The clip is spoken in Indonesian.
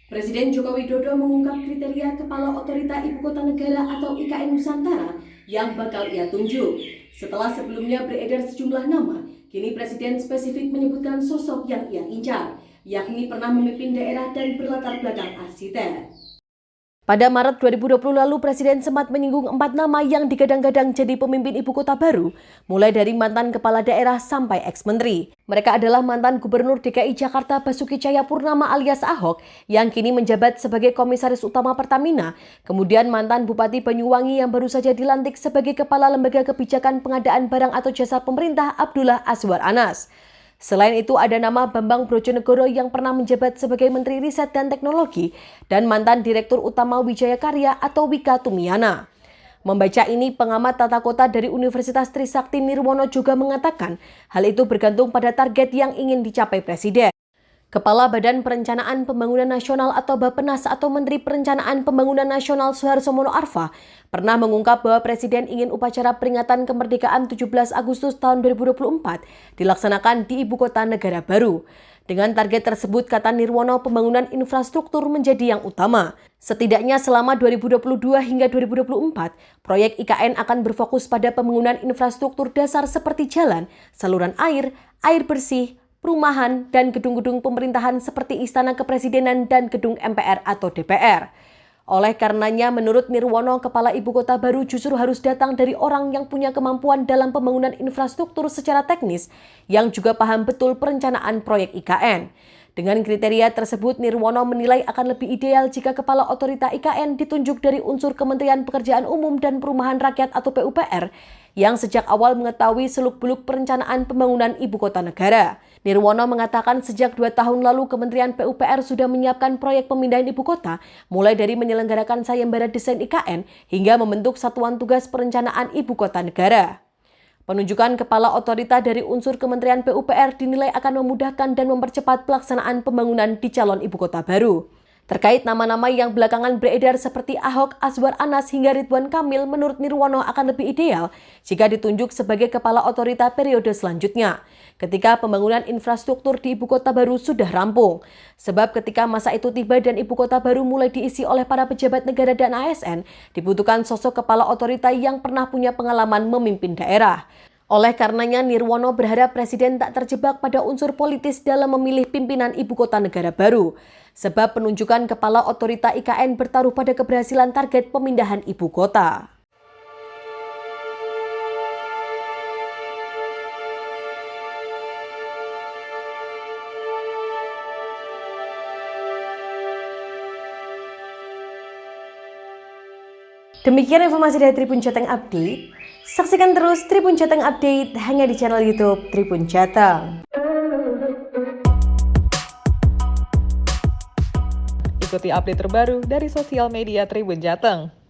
Presiden Joko Widodo mengungkap kriteria Kepala Otorita Ibu Kota Negara atau IKN Nusantara yang bakal ia tunjuk. Setelah sebelumnya beredar sejumlah nama, kini Presiden spesifik menyebutkan sosok yang ia incar, yakni pernah memimpin daerah dan berlatar belakang arsitek. Pada Maret 2020 lalu, Presiden sempat menyinggung 4 nama yang digadang-gadang jadi pemimpin ibu kota baru, mulai dari mantan kepala daerah sampai ex-menteri. Mereka adalah mantan Gubernur DKI Jakarta Basuki Cahayapurnama alias Ahok, yang kini menjabat sebagai Komisaris Utama Pertamina, kemudian mantan Bupati Banyuwangi yang baru saja dilantik sebagai Kepala Lembaga Kebijakan Pengadaan Barang atau Jasa Pemerintah Abdullah Azwar Anas. Selain itu ada nama Bambang Brojonegoro yang pernah menjabat sebagai Menteri Riset dan Teknologi dan mantan Direktur Utama Wijaya Karya atau Wika Tumiana. Membaca ini, pengamat tata kota dari Universitas Trisakti Nirwono juga mengatakan hal itu bergantung pada target yang ingin dicapai Presiden. Kepala Badan Perencanaan Pembangunan Nasional atau Bappenas atau Menteri Perencanaan Pembangunan Nasional Suharso Mono Arfa pernah mengungkap bahwa Presiden ingin upacara peringatan kemerdekaan 17 Agustus tahun 2024 dilaksanakan di Ibu Kota Negara baru. Dengan target tersebut, kata Nirwono, pembangunan infrastruktur menjadi yang utama. Setidaknya selama 2022 hingga 2024, proyek IKN akan berfokus pada pembangunan infrastruktur dasar seperti jalan, saluran air, air bersih, perumahan, dan gedung-gedung pemerintahan seperti Istana Kepresidenan dan Gedung MPR atau DPR. Oleh karenanya, menurut Nirwono, kepala ibu kota baru justru harus datang dari orang yang punya kemampuan dalam pembangunan infrastruktur secara teknis, yang juga paham betul perencanaan proyek IKN. Dengan kriteria tersebut, Nirwono menilai akan lebih ideal jika kepala otorita IKN ditunjuk dari unsur Kementerian Pekerjaan Umum dan Perumahan Rakyat atau PUPR, yang sejak awal mengetahui seluk-beluk perencanaan pembangunan ibu kota negara. Nirwono mengatakan sejak 2 tahun lalu Kementerian PUPR sudah menyiapkan proyek pemindahan ibu kota, mulai dari menyelenggarakan sayembara desain IKN hingga membentuk satuan tugas perencanaan ibu kota negara. Penunjukan kepala otorita dari unsur Kementerian PUPR dinilai akan memudahkan dan mempercepat pelaksanaan pembangunan di calon ibu kota baru. Terkait nama-nama yang belakangan beredar seperti Ahok, Azwar Anas hingga Ridwan Kamil, menurut Nirwono akan lebih ideal jika ditunjuk sebagai kepala otorita periode selanjutnya, ketika pembangunan infrastruktur di ibu kota baru sudah rampung. Sebab ketika masa itu tiba dan ibu kota baru mulai diisi oleh para pejabat negara dan ASN, dibutuhkan sosok kepala otorita yang pernah punya pengalaman memimpin daerah. Oleh karenanya, Nirwono berharap Presiden tak terjebak pada unsur politis dalam memilih pimpinan ibu kota negara baru. Sebab penunjukan kepala otorita IKN bertaruh pada keberhasilan target pemindahan ibu kota. Demikian informasi dari Tribun Jateng Update. Saksikan terus Tribun Jateng Update hanya di channel YouTube Tribun Jateng. Ikuti update terbaru dari sosial media Tribun Jateng.